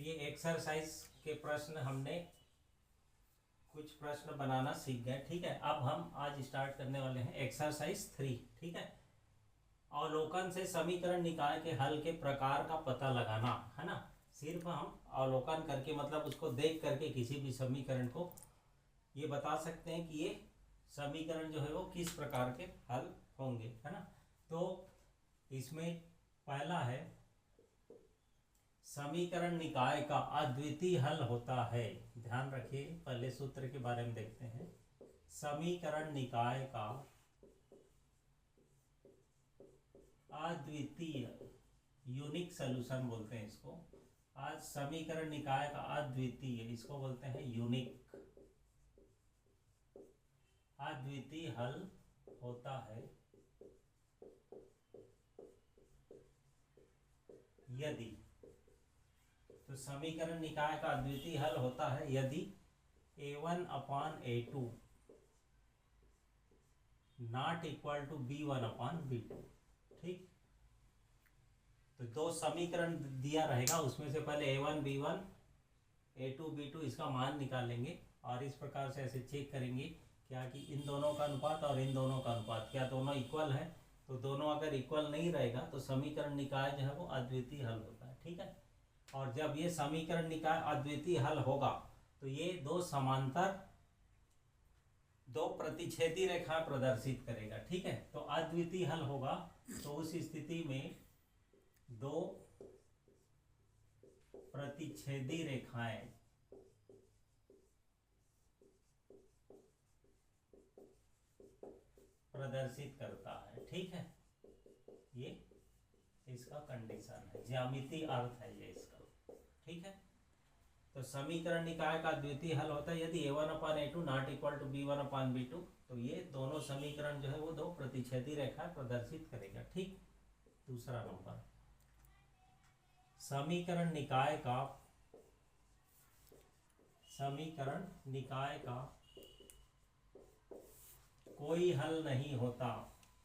ये एक्सरसाइज के प्रश्न हमने कुछ प्रश्न बनाना सीख गए। ठीक है, अब हम आज स्टार्ट करने वाले हैं एक्सरसाइज 3। ठीक है, अवलोकन से समीकरण निकाय के हल के प्रकार का पता लगाना है ना। सिर्फ हम अवलोकन करके मतलब उसको देख करके किसी भी समीकरण को ये बता सकते हैं कि ये समीकरण जो है वो किस प्रकार के हल होंगे, है ना। तो इसमें पहला है समीकरण निकाय का अद्वितीय हल होता है। ध्यान रखिए, पहले सूत्र के बारे में देखते हैं। समीकरण निकाय का अद्वितीय, यूनिक सॉल्यूशन बोलते हैं इसको। आज समीकरण निकाय का अद्वितीय, इसको बोलते हैं यूनिक, अद्वितीय हल होता है यदि, तो समीकरण निकाय का अद्वितीय हल होता है यदि a1/a2 not equal to b1/b2। ठीक, तो दो समीकरण दिया रहेगा, उसमें से पहले a1 b1 a2 b2 इसका मान निकालेंगे और इस प्रकार से ऐसे चेक करेंगे क्या कि इन दोनों का अनुपात और इन दोनों का अनुपात क्या दोनों इक्वल है। तो दोनों अगर इक्वल नहीं रहेगा तो समीकरण निकाय जो है वो अद्वितीय हल होता है। ठीक है, और जब ये समीकरण निकाय अद्वितीय हल होगा तो ये दो समांतर, दो प्रतिच्छेदी रेखा प्रदर्शित करेगा। ठीक है, तो अद्वितीय हल होगा तो उस स्थिति में दो प्रतिच्छेदी रेखाएं प्रदर्शित करता है। ठीक है, ये इसका कंडीशन है, ज्यामितीय अर्थ है ये इसका। ठीक है, तो समीकरण निकाय का द्वितीय हल होता है यदि a1/a2 not equal to b1/b2। तो ये दोनों समीकरण जो है वो दो प्रतिच्छेदी रेखा प्रदर्शित करेगा। ठीक, दूसरा नंबर, समीकरण निकाय का कोई हल नहीं होता।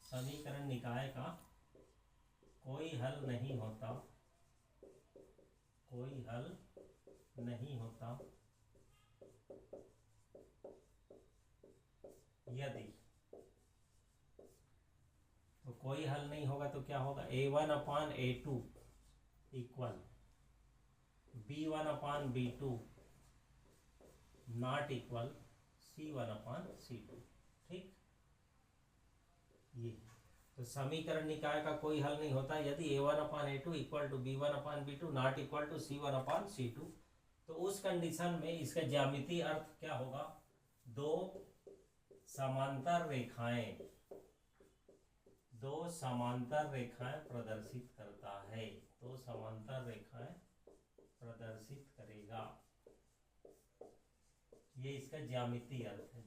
समीकरण निकाय का कोई हल नहीं होता, कोई हल नहीं होता यदि, तो कोई हल नहीं होगा तो क्या होगा, a1/a2 equal b1/b2 not equal c1/c2। ठीक, ये तो समीकरण निकाय का कोई हल नहीं होता यदि a1/a2 equal to b1/b2 not equal to c1/c2। तो उस कंडीशन में इसका ज्यामितीय अर्थ क्या होगा, दो समांतर रेखाएं प्रदर्शित करता है, दो समांतर रेखाएं प्रदर्शित करेगा, ये इसका ज्यामितीय अर्थ है।